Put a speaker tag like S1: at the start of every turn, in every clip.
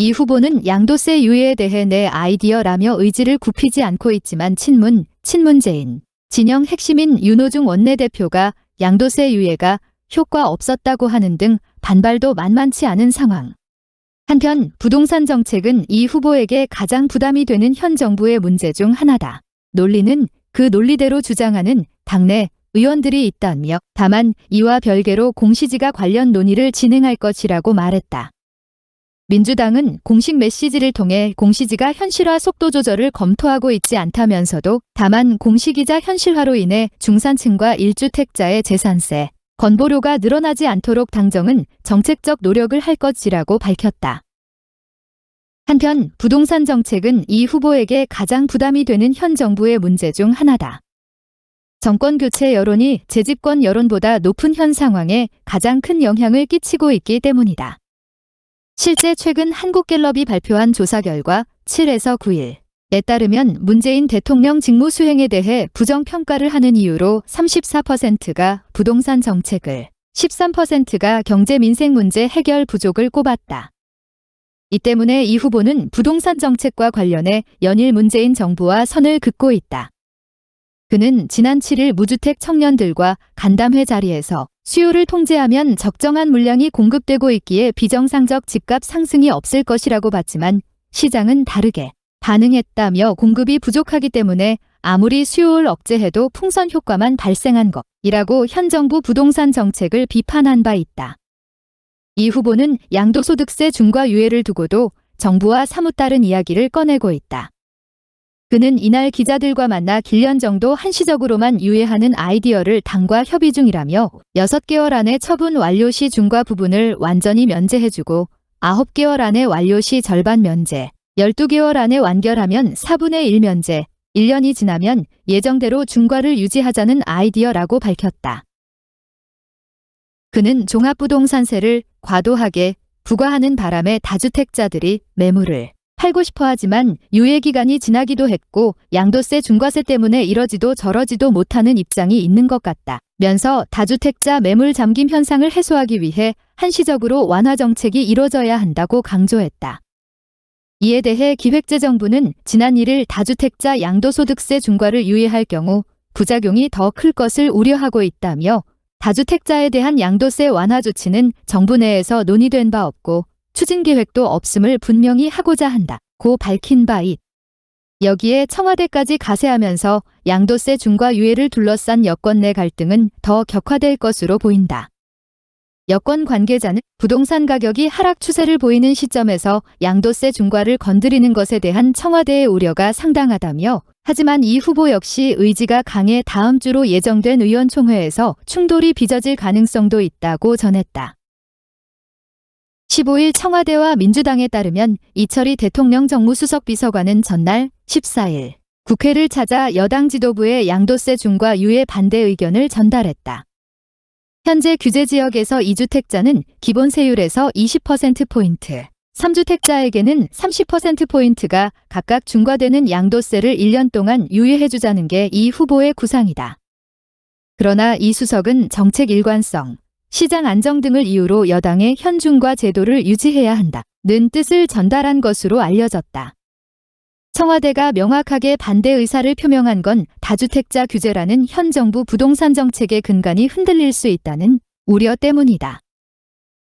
S1: 이 후보는 양도세 유예에 대해 내 아이디어라며 의지를 굽히지 않고 있지만 친문제인 진영 핵심인 윤호중 원내대표가 양도세 유예가 효과 없었다고 하는 등 반발도 만만치 않은 상황. 한편 부동산 정책은 이 후보에게 가장 부담이 되는 현 정부의 문제 중 하나다. 논리는 그 논리대로 주장하는 당내 의원들이 있다며 다만 이와 별개로 공시지가 관련 논의를 진행할 것이라고 말했다. 민주당은 공식 메시지를 통해 공시지가 현실화 속도 조절을 검토하고 있지 않다면서도 다만 공시기자 현실화로 인해 중산층과 1주택자의 재산세, 건보료가 늘어나지 않도록 당정은 정책적 노력을 할 것이라고 밝혔다. 한편 부동산 정책은 이 후보에게 가장 부담이 되는 현 정부의 문제 중 하나다. 정권 교체 여론이 재집권 여론보다 높은 현 상황에 가장 큰 영향을 끼치고 있기 때문이다. 실제 최근 한국갤럽이 발표한 조사 결과 7에서 9일에 따르면 문재인 대통령 직무 수행에 대해 부정평가를 하는 이유로 34%가 부동산 정책을, 13%가 경제 민생 문제 해결 부족을 꼽았다. 이 때문에 이 후보는 부동산 정책과 관련해 연일 문재인 정부와 선을 긋고 있다. 그는 지난 7일 무주택 청년들과 간담회 자리에서 수요를 통제하면 적정한 물량이 공급되고 있기에 비정상적 집값 상승이 없을 것이라고 봤지만 시장은 다르게 반응했다며 공급이 부족하기 때문에 아무리 수요를 억제해도 풍선 효과만 발생한 것이라고 현 정부 부동산 정책을 비판한 바 있다. 이 후보는 양도소득세 중과 유예를 두고도 정부와 사뭇 다른 이야기를 꺼내고 있다. 그는 이날 기자들과 만나 길년 정도 한시적으로만 유예하는 아이디어를 당과 협의 중이라며 6개월 안에 처분 완료 시 중과 부분을 완전히 면제해주고 9개월 안에 완료 시 절반 면제, 12개월 안에 완결하면 4분의 1 면제, 1년이 지나면 예정대로 중과를 유지하자는 아이디어라고 밝혔다. 그는 종합부동산세를 과도하게 부과하는 바람에 다주택자들이 매물을 팔고 싶어 하지만 유예 기간이 지나기도 했고 양도세 중과세 때문에 이러지도 저러지도 못하는 입장이 있는 것 같다면서 다주택자 매물 잠김 현상을 해소하기 위해 한시적으로 완화 정책이 이뤄져야 한다고 강조했다. 이에 대해 기획재정부는 지난 1일 다주택자 양도소득세 중과를 유예할 경우 부작용이 더 클 것을 우려하고 있다며 다주택자에 대한 양도세 완화 조치는 정부 내에서 논의된 바 없고 추진 계획도 없음을 분명히 하고자 한다고 밝힌 바 있다. 여기에 청와대까지 가세하면서 양도세 중과 유예를 둘러싼 여권 내 갈등은 더 격화될 것으로 보인다. 여권 관계자는 부동산 가격이 하락 추세를 보이는 시점에서 양도세 중과를 건드리는 것에 대한 청와대의 우려가 상당하다며 하지만 이 후보 역시 의지가 강해 다음 주로 예정된 의원총회에서 충돌이 빚어질 가능성도 있다고 전했다. 15일 청와대와 민주당에 따르면 이철희 대통령 정무수석 비서관은 전날 14일 국회를 찾아 여당 지도부에 양도세 중과 유예 반대 의견을 전달했다. 현재 규제 지역에서 2주택자는 기본 세율에서 20%포인트, 3주택자에게는 30%포인트가 각각 중과되는 양도세를 1년 동안 유예해주자는 게 이 후보의 구상이다. 그러나 이 수석은 정책 일관성, 시장 안정 등을 이유로 여당의 현중과 제도를 유지해야 한다는 뜻을 전달한 것으로 알려졌다. 청와대가 명확하게 반대 의사를 표명한 건 다주택자 규제라는 현 정부 부동산 정책의 근간이 흔들릴 수 있다는 우려 때문이다.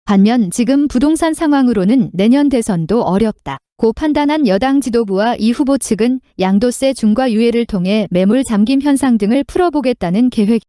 S1: 반면 지금 부동산 상황으로는 내년 대선도 어렵다고 판단한 여당 지도부와 이 후보 측은 양도세 중과 유예를 통해 매물 잠김 현상 등을 풀어보겠다는 계획.